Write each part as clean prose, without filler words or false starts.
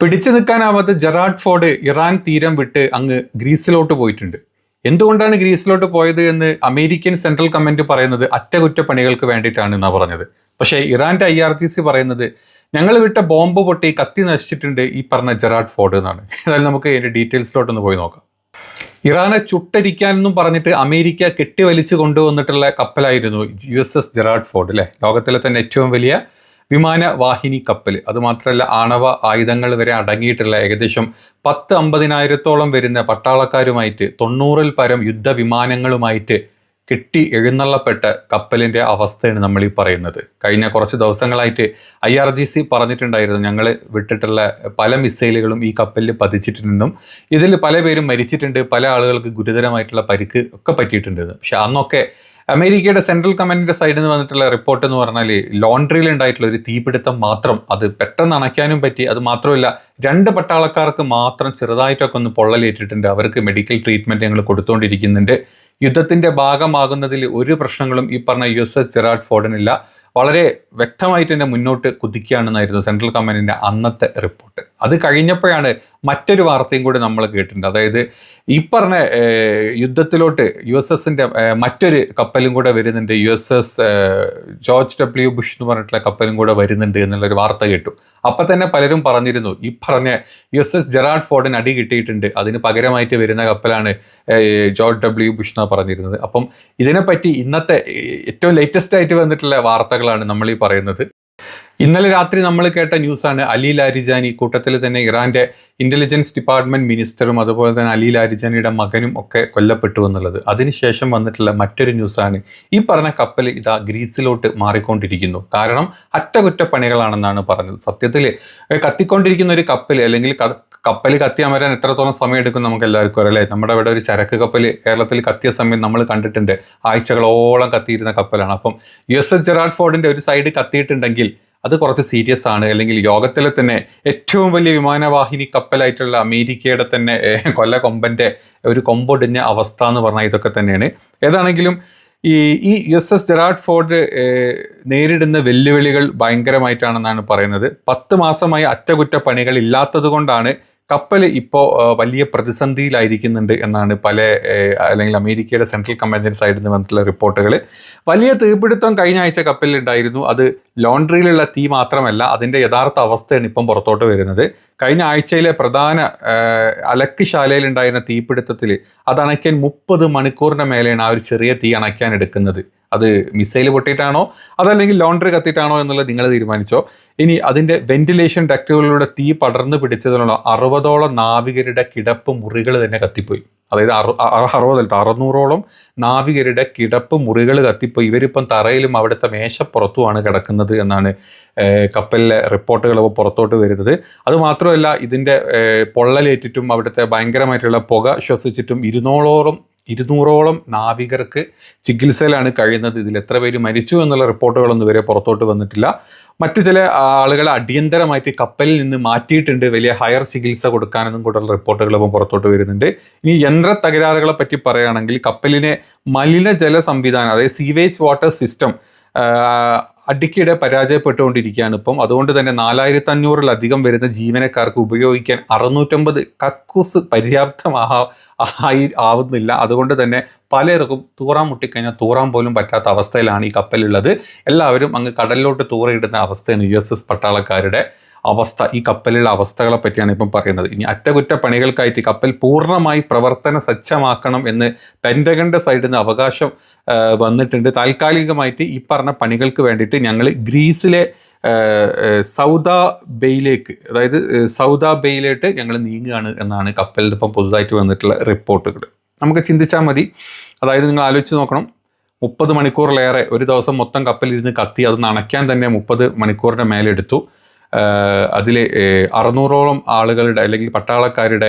പിടിച്ചു നിൽക്കാനാവാത്ത Gerard Ford Iran തീരം വിട്ട് അങ്ങ് ഗ്രീസിലോട്ട് പോയിട്ടുണ്ട്. എന്തുകൊണ്ടാണ് ഗ്രീസിലോട്ട് പോയത് എന്ന് അമേരിക്കൻ സെൻട്രൽ കമാൻഡ് പറയുന്നത് അറ്റകുറ്റപ്പണികൾക്ക് വേണ്ടിയിട്ടാണ് എന്നാണ് പറഞ്ഞത്. പക്ഷേ ഇറാന്റെ IRGC പറയുന്നത് ഞങ്ങൾ വിട്ട ബോംബ് പൊട്ടി കത്തി നശിച്ചിട്ടുണ്ട് ഈ പറഞ്ഞ ജെറാർഡ് ഫോർഡ് എന്നാണ്. ഏതായാലും നമുക്ക് ഇതിന്റെ ഡീറ്റെയിൽസിലോട്ടൊന്ന് പോയി നോക്കാം. ഇറാനെ ചുട്ടരിക്കാനെന്നും പറഞ്ഞിട്ട് അമേരിക്ക കെട്ടിവലിച്ചു കൊണ്ടുവന്നിട്ടുള്ള കപ്പലായിരുന്നു USS ജെറാർഡ് ഫോർഡ് അല്ലെ. ലോകത്തിലെ തന്നെ ഏറ്റവും വലിയ വിമാനവാഹിനി കപ്പൽ. അതുമാത്രമല്ല ആണവ ആയുധങ്ങൾ വരെ അടങ്ങിയിട്ടുള്ള ഏകദേശം 10-50,000-ഓളം വരുന്ന പട്ടാളക്കാരുമായിട്ട് 90-ൽ പരം യുദ്ധവിമാനങ്ങളുമായിട്ട് കെട്ടി എഴുന്നള്ളപ്പെട്ട കപ്പലിൻ്റെ അവസ്ഥയാണ് നമ്മൾ ഈ പറയുന്നത്. കഴിഞ്ഞ കുറച്ച് ദിവസങ്ങളായിട്ട് IRGC പറഞ്ഞിട്ടുണ്ടായിരുന്നു ഞങ്ങൾ വിട്ടിട്ടുള്ള പല മിസൈലുകളും ഈ കപ്പലിൽ പതിച്ചിട്ടുണ്ടെന്നും ഇതിൽ പല പേരും മരിച്ചിട്ടുണ്ട്, പല ആളുകൾക്ക് ഗുരുതരമായിട്ടുള്ള പരിക്ക് ഒക്കെ പറ്റിയിട്ടുണ്ട്. പക്ഷെ അന്നൊക്കെ അമേരിക്കയുടെ സെൻട്രൽ കമാൻഡിന്റെ സൈഡിൽ നിന്ന് വന്നിട്ടുള്ള റിപ്പോർട്ട് എന്ന് പറഞ്ഞാൽ ലോണ്ട്രിയിൽ ഉണ്ടായിട്ടുള്ള ഒരു തീപിടുത്തം മാത്രം, അത് പെട്ടെന്ന് അണയ്ക്കാനും പറ്റി. അത് മാത്രമല്ല 2 പട്ടാളക്കാർക്ക് മാത്രം ചെറുതായിട്ടൊക്കെ ഒന്ന് പൊള്ളലേറ്റിട്ടുണ്ട്. അവർക്ക് മെഡിക്കൽ ട്രീറ്റ്മെന്റ് ഞങ്ങൾ കൊടുത്തുകൊണ്ടിരിക്കുന്നുണ്ട്. യുദ്ധത്തിന്റെ ഭാഗമാകുന്നതിൽ ഒരു പ്രശ്നങ്ങളും ഈ പറഞ്ഞ USS ജെറാർഡ് ഫോർഡിനില്ല. വളരെ വ്യക്തമായിട്ട് തന്നെ മുന്നോട്ട് കുതിക്കുകയാണെന്നായിരുന്നു സെൻട്രൽ കമാൻഡിന്റെ അന്നത്തെ റിപ്പോർട്ട്. അത് കഴിഞ്ഞപ്പോഴാണ് മറ്റൊരു വാർത്തയും കൂടി നമ്മൾ കേട്ടിട്ടുണ്ട്. അതായത് ഈ പറഞ്ഞ യുദ്ധത്തിലോട്ട് USSന്റെ മറ്റൊരു കപ്പലും കൂടെ വരുന്നുണ്ട്, USS ജോർജ് W. ബുഷ് എന്ന് പറഞ്ഞിട്ടുള്ള കപ്പലും കൂടെ വരുന്നുണ്ട് എന്നുള്ളൊരു വാർത്ത കേട്ടു. അപ്പം തന്നെ പലരും പറഞ്ഞിരുന്നു ഈ പറഞ്ഞ USS ജെറാർഡ് ഫോർഡിന് അടി കിട്ടിയിട്ടുണ്ട്, അതിന് പകരമായിട്ട് വരുന്ന കപ്പലാണ് ജോർജ് W. ബുഷ് എന്നാണ് പറഞ്ഞിരുന്നത്. അപ്പം ഇതിനെപ്പറ്റി ഇന്നത്തെ ഏറ്റവും ലേറ്റസ്റ്റ് ആയിട്ട് വന്നിട്ടുള്ള വാർത്തകളാണ് നമ്മൾ ഈ പറയുന്നത്. ഇന്നലെ രാത്രി നമ്മൾ കേട്ട ന്യൂസാണ് അലി ലാരിജാനി, കൂട്ടത്തിൽ തന്നെ ഇറാന്റെ ഇന്റലിജൻസ് ഡിപ്പാർട്ട്മെന്റ് മിനിസ്റ്ററും അതുപോലെ തന്നെ അലി ലാരിജാനിയുടെ മകനും ഒക്കെ കൊല്ലപ്പെട്ടു എന്നുള്ളത്. അതിനുശേഷം വന്നിട്ടുള്ള മറ്റൊരു ന്യൂസാണ് ഈ പറഞ്ഞ കപ്പൽ ഇതാ ഗ്രീസിലോട്ട് മാറിക്കൊണ്ടിരിക്കുന്നു. കാരണം അറ്റകുറ്റപ്പണികളാണെന്നാണ് പറഞ്ഞത്. സത്യത്തിൽ കത്തിക്കൊണ്ടിരിക്കുന്ന ഒരു കപ്പൽ അല്ലെങ്കിൽ കപ്പൽ കത്തി അമരാൻ എത്രത്തോളം സമയം എടുക്കും നമുക്ക് എല്ലാവർക്കും അറിയാം. നമ്മുടെ ഇവിടെ ഒരു ചരക്ക് കപ്പൽ കേരളത്തിൽ കത്തിയ സമയം നമ്മൾ കണ്ടിട്ടുണ്ട്, ആഴ്ചകളോളം കത്തിയിരുന്ന കപ്പലാണ്. അപ്പം USS ജെറാർഡ് ഫോർഡിന്റെ ഒരു സൈഡ് കത്തിയിട്ടുണ്ടെങ്കിൽ അത് കുറച്ച് സീരിയസ് ആണ്. അല്ലെങ്കിൽ ലോകത്തിലെ തന്നെ ഏറ്റവും വലിയ വിമാനവാഹിനി കപ്പലായിട്ടുള്ള അമേരിക്കയുടെ തന്നെ കൊമ്പന്റെ ഒരു കൊമ്പൊടിഞ്ഞ അവസ്ഥ എന്ന് പറഞ്ഞാൽ ഇതൊക്കെ തന്നെയാണ്. ഏതാണെങ്കിലും ഈ USS ജെറാർഡ് ഫോർഡ് നേരിടുന്ന വെല്ലുവിളികൾ ഭയങ്കരമായിട്ടാണെന്നാണ് പറയുന്നത്. 10 മാസമായി അറ്റകുറ്റപ്പണികൾ ഇല്ലാത്തത് കൊണ്ടാണ് കപ്പൽ ഇപ്പോൾ വലിയ പ്രതിസന്ധിയിലായിരിക്കുന്നുണ്ട് എന്നാണ് അല്ലെങ്കിൽ അമേരിക്കയുടെ സെൻട്രൽ കമാൻഡിന്റെ സൈഡിൽ നിന്ന് വന്നിട്ടുള്ള റിപ്പോർട്ടുകൾ. വലിയ തീപിടുത്തം കഴിഞ്ഞ ആഴ്ച കപ്പലിൽ ഉണ്ടായിരുന്നു. അത് ലോണ്ട്രിയിലുള്ള തീ മാത്രമല്ല, അതിൻ്റെ യഥാർത്ഥ അവസ്ഥയാണ് ഇപ്പം പുറത്തോട്ട് വരുന്നത്. കഴിഞ്ഞ ആഴ്ചയിലെ പ്രധാന അലക്ക് ശാലയിൽ ഉണ്ടായിരുന്ന തീപിടുത്തത്തിൽ അത് അണയ്ക്കാൻ 30 മണിക്കൂറിന് മേലെയാണ് ആ ഒരു ചെറിയ തീ അണയ്ക്കാൻ എടുക്കുന്നത്. അത് മിസൈൽ പൊട്ടിയിട്ടാണോ അതല്ലെങ്കിൽ ലോണ്ട്രി കത്തിയിട്ടാണോ എന്നുള്ളത് നിങ്ങൾ തീരുമാനിച്ചോ. ഇനി അതിൻ്റെ വെന്റിലേഷൻ ഡക്റ്റുകളിലൂടെ തീ പടർന്നു പിടിച്ചതിനുള്ള 60ഓളം നാവികരുടെ കിടപ്പ് മുറികൾ തന്നെ കത്തിപ്പോയി. അതായത് 600ഓളം നാവികരുടെ കിടപ്പ് മുറികൾ കത്തിപ്പോയി. ഇവരിപ്പം തറയിലും അവിടുത്തെ മേശപ്പുറത്തുമാണ് കിടക്കുന്നത് എന്നാണ് കപ്പലിലെ റിപ്പോർട്ടുകൾ പുറത്തോട്ട് വരുന്നത്. അതുമാത്രമല്ല ഇതിൻ്റെ പൊള്ളലേറ്റിട്ടും അവിടുത്തെ ഭയങ്കരമായിട്ടുള്ള പുക ശ്വസിച്ചിട്ടും 200ഓളം നാവികർക്ക് ചികിത്സയിലാണ് കഴിയുന്നത്. ഇതിൽ എത്ര പേര് മരിച്ചു എന്നുള്ള റിപ്പോർട്ടുകളൊന്നും വരെ പുറത്തോട്ട് വന്നിട്ടില്ല. മറ്റു ചില ആളുകളെ അടിയന്തരമായിട്ട് കപ്പലിൽ നിന്ന് മാറ്റിയിട്ടുണ്ട്, വലിയ ഹയർ ചികിത്സ കൊടുക്കാനെന്നും കൂടെയുള്ള റിപ്പോർട്ടുകൾ ഇപ്പം പുറത്തോട്ട് വരുന്നുണ്ട്. ഇനി യന്ത്ര തകരാറുകളെ പറ്റി പറയുകയാണെങ്കിൽ കപ്പലിനെ മലിനജല സംവിധാനം, അതായത് സീവേജ് വാട്ടർ സിസ്റ്റം അടിക്കിടെ പരാജയപ്പെട്ടുകൊണ്ടിരിക്കുകയാണ് ഇപ്പം. അതുകൊണ്ട് തന്നെ 4500-ലധികം വരുന്ന ജീവനക്കാർക്ക് ഉപയോഗിക്കാൻ 650 കക്കൂസ് ആവുന്നില്ല. അതുകൊണ്ട് തന്നെ പലർക്കും തൂറാൻ മുട്ടിക്കഴിഞ്ഞാൽ തൂറാൻ പോലും പറ്റാത്ത അവസ്ഥയിലാണ് ഈ കപ്പലുള്ളത്. എല്ലാവരും അങ്ങ് കടലിലോട്ട് തൂറയിടുന്ന അവസ്ഥയാണ് USS പട്ടാളക്കാരുടെ അവസ്ഥ. ഈ കപ്പലിലുള്ള അവസ്ഥകളെ പറ്റിയാണ് ഇപ്പം പറയുന്നത്. ഇനി അറ്റകുറ്റപ്പണികൾക്കായിട്ട് കപ്പൽ പൂർണ്ണമായി പ്രവർത്തന സജ്ജമാക്കണം എന്ന് പെൻറ്റഗണിൻ്റെ സൈഡിൽ നിന്ന് അവകാശം വന്നിട്ടുണ്ട്. താൽക്കാലികമായിട്ട് ഈ പറഞ്ഞ പണികൾക്ക് വേണ്ടിയിട്ട് ഞങ്ങൾ ഗ്രീസിലെ സൗദ ബെയിലേക്ക് ഞങ്ങൾ നീങ്ങുകയാണ് എന്നാണ് കപ്പലിൽ ഇപ്പം പുതുതായിട്ട് വന്നിട്ടുള്ള റിപ്പോർട്ടുകൾ. നമുക്ക് ചിന്തിച്ചാൽ മതി. അതായത് നിങ്ങൾ ആലോചിച്ച് നോക്കണം, 30 മണിക്കൂറിലേറെ ഒരു ദിവസം മൊത്തം കപ്പലിരുന്ന് കത്തി അത് അണയ്ക്കാൻ തന്നെ 30 മണിക്കൂറിൻ്റെ മേലെടുത്തു. അതിൽ 600ഓളം ആളുകളുടെ അല്ലെങ്കിൽ പട്ടാളക്കാരുടെ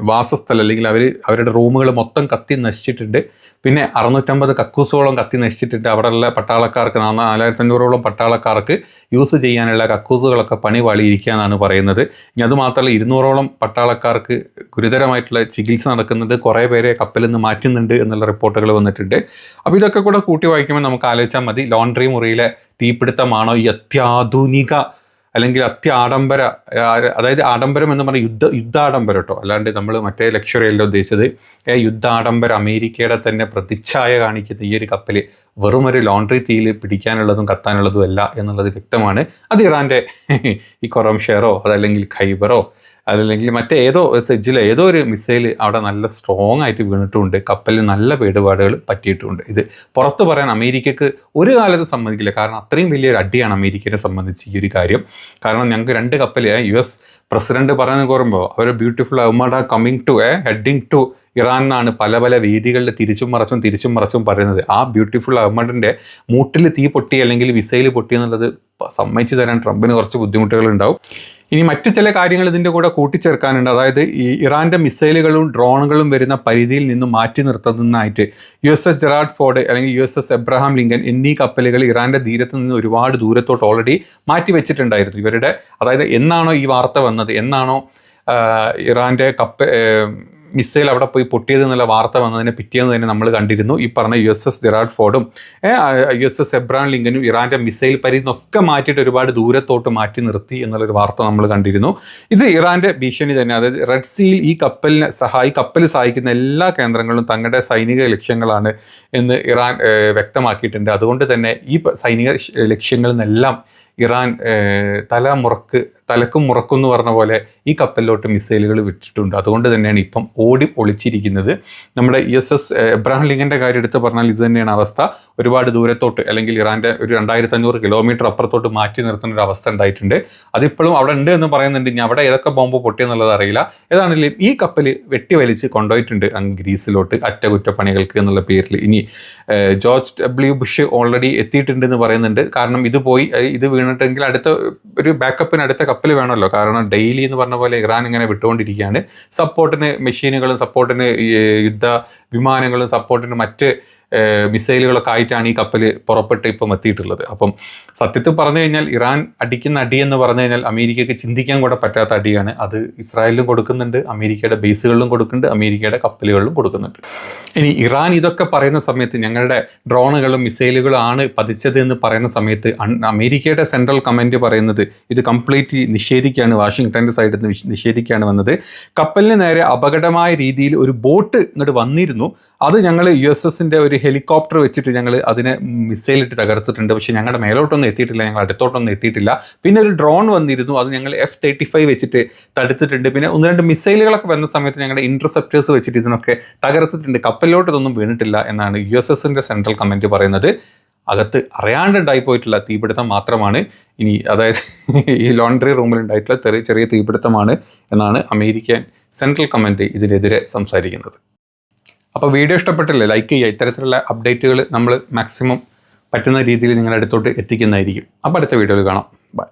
വാസസ്ഥലം അല്ലെങ്കിൽ അവരുടെ റൂമുകൾ മൊത്തം കത്തി നശിച്ചിട്ടുണ്ട്. പിന്നെ 650 കക്കൂസുകളോളം കത്തി നശിച്ചിട്ടുണ്ട്. അവിടെയുള്ള പട്ടാളക്കാർക്ക് 4500ഓളം പട്ടാളക്കാർക്ക് യൂസ് ചെയ്യാനുള്ള കക്കൂസുകളൊക്കെ പണി പാളിയിരിക്കുക എന്നാണ് പറയുന്നത്. ഇനി അതുമാത്രമല്ല 200ഓളം പട്ടാളക്കാർക്ക് ഗുരുതരമായിട്ടുള്ള ചികിത്സ നടക്കുന്നുണ്ട്, കുറേ പേരെ കപ്പലിൽ നിന്ന് മാറ്റുന്നുണ്ട് എന്നുള്ള റിപ്പോർട്ടുകൾ വന്നിട്ടുണ്ട്. അപ്പോൾ ഇതൊക്കെ കൂടെ കൂട്ടി വായിക്കുമ്പോൾ നമുക്ക് ആലോചിച്ചാൽ മതി, ലോണ്ട്രി മുറിയിലെ തീപിടുത്തമാണോ ഈ അത്യാധുനിക അല്ലെങ്കിൽ അത്യാഡംബര, അതായത് ആഡംബരം എന്ന് പറഞ്ഞാൽ യുദ്ധാഡംബരം കേട്ടോ, അല്ലാണ്ട് നമ്മൾ മറ്റേ ലക്ഷറി അല്ല ഉദ്ദേശിച്ചത്. യുദ്ധാഡംബരം അമേരിക്കയുടെ തന്നെ പ്രതിച്ഛായ കാണിക്കുന്ന ഈ ഒരു കപ്പൽ വെറും ഒരു ലോണ്ടറി തീയിൽ പിടിക്കാനുള്ളതും കത്താനുള്ളതും അല്ല എന്നുള്ളത് വ്യക്തമാണ്. അത് ഇറാൻ്റെ ഈ കൊറംഷെയറോ അതല്ലെങ്കിൽ ഖൈബറോ അതല്ലെങ്കിൽ മറ്റേ ഏതോ സെജ്ജിലെ ഏതോ ഒരു മിസൈൽ അവിടെ നല്ല സ്ട്രോങ് ആയിട്ട് വീണിട്ടുമുണ്ട്. കപ്പലിന് നല്ല കേടുപാടുകൾ പറ്റിയിട്ടുമുണ്ട്. ഇത് പുറത്ത് പറയാൻ അമേരിക്കക്ക് ഒരു കാലത്ത് സമ്മതിക്കില്ല. കാരണം അത്രയും വലിയൊരു അടിയാണ് അമേരിക്കനെ സംബന്ധിച്ച് ഈ ഒരു കാര്യം. കാരണം ഞങ്ങൾക്ക് 2 കപ്പൽ US പ്രസിഡന്റ് പറയുന്നത് പറയുമ്പോൾ അവർ beautiful armada coming to heading to Iran എന്നാണ് പല പല വേദികളിൽ തിരിച്ചും മറച്ചും പറയുന്നത്. ആ ബ്യൂട്ടിഫുൾ അഹമ്മദിൻ്റെ മൂട്ടിൽ തീ പൊട്ടി അല്ലെങ്കിൽ മിസൈൽ പൊട്ടി എന്നുള്ളത് സമ്മതിച്ചു തരാൻ ട്രംപിന് കുറച്ച് ബുദ്ധിമുട്ടുകൾ ഉണ്ടാവും. ഇനി മറ്റു ചില കാര്യങ്ങൾ ഇതിൻ്റെ കൂടെ കൂട്ടിച്ചേർക്കാനുണ്ട്. അതായത് ഈ ഇറാൻ്റെ മിസൈലുകളും ഡ്രോണുകളും വരുന്ന പരിധിയിൽ നിന്ന് മാറ്റി നിർത്തുന്നതിനായിട്ട് USS ജെറാർഡ് ഫോർഡ് അല്ലെങ്കിൽ USS എബ്രഹാം ലിങ്കൻ എന്നീ കപ്പലുകൾ ഇറാൻ്റെ തീരത്ത് നിന്ന് ഒരുപാട് ദൂരത്തോട്ട് ഓൾറെഡി മാറ്റി വെച്ചിട്ടുണ്ടായിരുന്നു. ഇവരുടെ, അതായത് എന്നാണോ ഈ വാർത്ത വന്നത്, എന്നാണോ ഇറാൻ്റെ മിസൈൽ അവിടെ പോയി പൊട്ടിയത് എന്നുള്ള വാർത്ത വന്നതിനെ പിറ്റേന്ന് തന്നെ നമ്മൾ കണ്ടിരുന്നു. ഈ പറഞ്ഞ USS ജെറാർഡ് ഫോർഡും USS എബ്രഹാം ലിങ്കനും ഇറാൻ്റെ മിസൈൽ പരിധി നിന്നൊക്കെ മാറ്റിയിട്ട് ഒരുപാട് ദൂരത്തോട്ട് മാറ്റി നിർത്തി എന്നുള്ളൊരു വാർത്ത നമ്മൾ കണ്ടിരുന്നു. ഇത് ഇറാൻ്റെ ഭീഷണി തന്നെ. അതായത് റെഡ് സീയിൽ ഈ കപ്പൽ സഹായിക്കുന്ന എല്ലാ കേന്ദ്രങ്ങളും തങ്ങളുടെ സൈനിക ലക്ഷ്യങ്ങളാണ് എന്ന് ഇറാൻ വ്യക്തമാക്കിയിട്ടുണ്ട്. അതുകൊണ്ട് തന്നെ ഈ സൈനിക ലക്ഷ്യങ്ങളിൽ നിന്നെല്ലാം ഇറാൻ തലക്കും മുറക്കും എന്ന് പറഞ്ഞ പോലെ ഈ കപ്പലിലോട്ട് മിസൈലുകൾ വിട്ടിട്ടുണ്ട്. അതുകൊണ്ട് തന്നെയാണ് ഇപ്പം ഓടി ഒളിച്ചിരിക്കുന്നത്. നമ്മുടെ USS എബ്രഹാം ലിങ്കൻ്റെ കാര്യം എടുത്ത് പറഞ്ഞാൽ ഇത് തന്നെയാണ് അവസ്ഥ. ഒരുപാട് ദൂരത്തോട്ട് അല്ലെങ്കിൽ ഇറാൻ്റെ ഒരു 2500 കിലോമീറ്റർ അപ്പുറത്തോട്ട് മാറ്റി നിർത്തുന്ന ഒരു അവസ്ഥ ഉണ്ടായിട്ടുണ്ട്. അതിപ്പോഴും അവിടെ ഉണ്ട് എന്ന് പറയുന്നുണ്ട്. ഇനി അവിടെ ഏതൊക്കെ ബോംബ് പൊട്ടിയെന്നുള്ളത് അറിയില്ല. ഏതാണെങ്കിലും ഈ കപ്പൽ വെട്ടി വലിച്ച് കൊണ്ടുപോയിട്ടുണ്ട് അങ്ങ് ഗ്രീസിലോട്ട് അറ്റകുറ്റപ്പണികൾക്ക് എന്നുള്ള പേരിൽ. ഇനി ജോർജ് W. ബുഷ് ഓൾറെഡി എത്തിയിട്ടുണ്ടെന്ന് പറയുന്നുണ്ട്. കാരണം ഇത് വീണിട്ടെങ്കിൽ അടുത്ത ഒരു ബാക്കപ്പിന് അടുത്ത കപ്പൽ വേണമല്ലോ. കാരണം ഡെയിലി എന്ന് പറഞ്ഞ പോലെ ഇറാൻ ഇങ്ങനെ വിട്ടുകൊണ്ടിരിക്കുകയാണ്. സപ്പോർട്ടിന് മെഷീനുകളും സപ്പോർട്ടിന് യുദ്ധ വിമാനങ്ങളും സപ്പോർട്ടിന് മറ്റ് മിസൈലുകളൊക്കെ ആയിട്ടാണ് ഈ കപ്പൽ പുറപ്പെട്ട് ഇപ്പം എത്തിയിട്ടുള്ളത്. അപ്പം സത്യത്തിൽ പറഞ്ഞു കഴിഞ്ഞാൽ ഇറാൻ അടിക്കുന്ന അടി എന്ന് പറഞ്ഞു കഴിഞ്ഞാൽ അമേരിക്കയ്ക്ക് ചിന്തിക്കാൻ കൂടെ പറ്റാത്ത അടിയാണ്. അത് ഇസ്രായേലിലും കൊടുക്കുന്നുണ്ട്, അമേരിക്കയുടെ ബേസുകളിലും കൊടുക്കുന്നുണ്ട്, അമേരിക്കയുടെ കപ്പലുകളിലും കൊടുക്കുന്നുണ്ട്. ഇനി ഇറാൻ ഇതൊക്കെ പറയുന്ന സമയത്ത് ഞങ്ങളുടെ ഡ്രോണുകളും മിസൈലുകളും ആണ് പതിച്ചത് എന്ന് പറയുന്ന സമയത്ത് അമേരിക്കയുടെ സെൻട്രൽ കമാൻഡ് പറയുന്നത് ഇത് കംപ്ലീറ്റ്ലി നിഷേധിക്കുകയാണ്. വാഷിങ്ടൻ്റെ സൈഡിൽ നിന്ന് നിഷേധിക്കുകയാണ് വന്നത്. കപ്പലിന് നേരെ അപകടമായ രീതിയിൽ ഒരു ബോട്ട് ഇങ്ങോട്ട് വന്നിരുന്നു. അത് ഞങ്ങൾ USSൻ്റെ ഒരു ഹെലികോപ്റ്റർ വെച്ചിട്ട് ഞങ്ങൾ അതിനെ മിസൈലിട്ട് തകർത്തിട്ടുണ്ട്. പക്ഷേ ഞങ്ങളുടെ മേലോട്ടൊന്നും എത്തിയിട്ടില്ല, ഞങ്ങൾ അടുത്തോട്ടൊന്നും എത്തിയിട്ടില്ല. പിന്നെ ഒരു ഡ്രോൺ വന്നിരുന്നു, അത് ഞങ്ങൾ F-35 വെച്ചിട്ട് തടുത്തിട്ടുണ്ട്. പിന്നെ 1-2 മിസൈലുകളൊക്കെ വന്ന സമയത്ത് ഞങ്ങളുടെ ഇൻ്റർസെപ്റ്റേഴ്സ് വെച്ചിട്ട് ഇതിനൊക്കെ തകർത്തിട്ടുണ്ട്. കപ്പലിലോട്ട് ഇതൊന്നും വീണിട്ടില്ല എന്നാണ് USSൻ്റെ സെൻട്രൽ കമാൻഡ് പറയുന്നത്. അകത്ത് അറിയാണ്ടുണ്ടായി പോയിട്ടുള്ള തീപിടുത്തം മാത്രമാണ്. ഇനി അതായത് ഈ ലോണ്ടറി റൂമിലുണ്ടായിട്ടുള്ള ചെറിയ തീപിടുത്തമാണ് എന്നാണ് അമേരിക്കൻ സെൻട്രൽ കമാൻഡ് ഇതിനെതിരെ സംസാരിക്കുന്നത്. അപ്പോൾ വീഡിയോ ഇഷ്ടപ്പെട്ടില്ലേ, ലൈക്ക് ചെയ്യുക. ഇത്തരത്തിലുള്ള അപ്ഡേറ്റുകൾ നമ്മൾ മാക്സിമം പറ്റുന്ന രീതിയിൽ നിങ്ങളുടെ അടുത്തോട്ട് എത്തിക്കുന്നതായിരിക്കും. അപ്പോൾ അടുത്ത വീഡിയോയിൽ കാണാം. ബൈ.